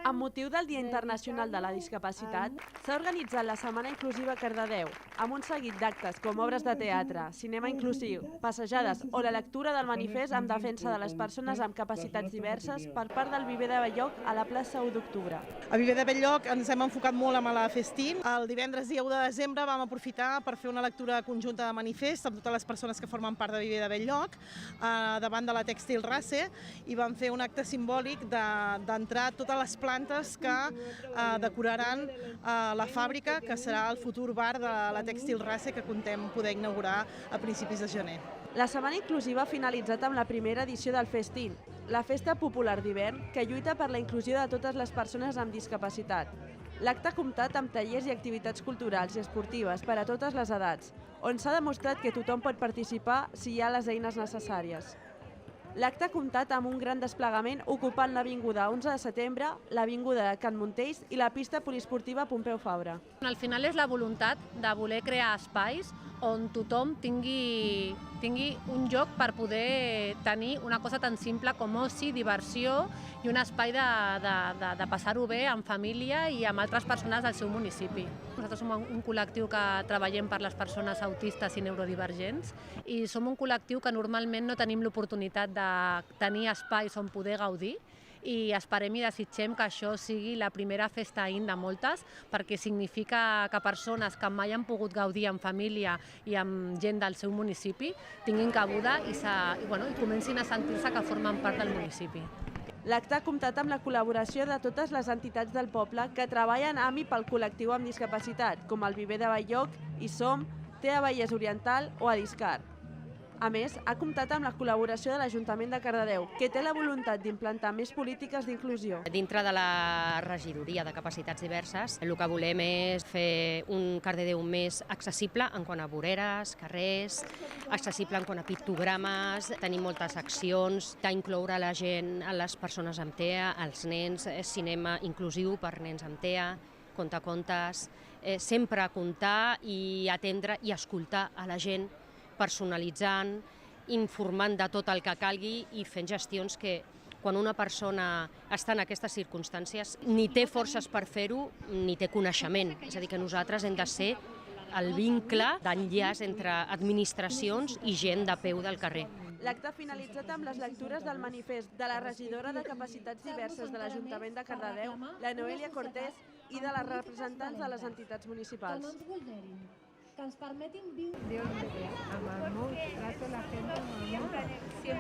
Amb motiu del Dia Internacional de la Discapacitat, s'ha organitzat la Setmana Inclusiva a Cardedeu, amb un seguit d'actes com obres de teatre, cinema inclusiu, passejades o la lectura del manifest en defensa de les persones amb capacitats diverses per part del Viver de Belloc a la plaça 1 d'Octubre. A Viver de Belloc ens hem enfocat molt amb la festín. El divendres dia 1 de desembre vam aprofitar per fer una lectura conjunta de manifest amb totes les persones que formen part de Viver de Belloc davant de la Tèxtil Race i vam fer un acte simbòlic d'entrar totes les plantes que decoraran la fàbrica, que serà el futur bar de la Tèxtil Race que contem poder inaugurar a principis de gener. La Setmana Inclusiva ha finalitzat amb la primera edició del Festín, la festa popular d'hivern que lluita per la inclusió de totes les persones amb discapacitat. L'acte ha comptat amb tallers i activitats culturals i esportives per a totes les edats, on s'ha demostrat que tothom pot participar si hi ha les eines necessàries. L'acte ha comptat amb un gran desplegament ocupant l'Avinguda 11 de setembre, l'Avinguda de Can Montells i la pista poliesportiva Pompeu Fabra. Al final és la voluntat de voler crear espais on tothom tingui un lloc per poder tenir una cosa tan simple com oci, diversió i un espai de passar-ho bé en família i amb altres persones del seu municipi. Nosaltres som un col·lectiu que treballem per les persones autistes i neurodivergents i som un col·lectiu que normalment no tenim l'oportunitat de tenir espais on poder gaudir i esperem i desitgem que això sigui la primera festa in de moltes perquè significa que persones que mai han pogut gaudir en família i amb gent del seu municipi tinguin cabuda i comencin a sentir-se que formen part del municipi. L'acte ha comptat amb la col·laboració de totes les entitats del poble que treballen amb i pel col·lectiu amb discapacitat, com el Viver de Belloc, ISOM, TEA Vallès Oriental o Adiscar. A més, ha comptat amb la col·laboració de l'Ajuntament de Cardedeu, que té la voluntat d'implantar més polítiques d'inclusió. Dintre de la regidoria de capacitats diverses, el que volem és fer un Cardedeu més accessible en quant a voreres, carrers, accessible en quant a pictogrames, tenim moltes accions d'incloure la gent, les persones amb TEA, els nens, cinema inclusiu per nens amb TEA, contacontes, sempre comptar i atendre i escoltar a la gent, personalitzant, informant de tot el que calgui i fent gestions que quan una persona està en aquestes circumstàncies ni té forces per fer-ho ni té coneixement. És a dir, que nosaltres hem de ser el vincle d'enllaç entre administracions i gent de peu del carrer. L'acte ha finalitzat amb les lectures del manifest de la regidora de Capacitats Diverses de l'Ajuntament de Cardedeu, la Noelia Cortés, i de les representants de les entitats municipals. Que ens permetin viure. Dios mío, amamos, trato la gente, amamos.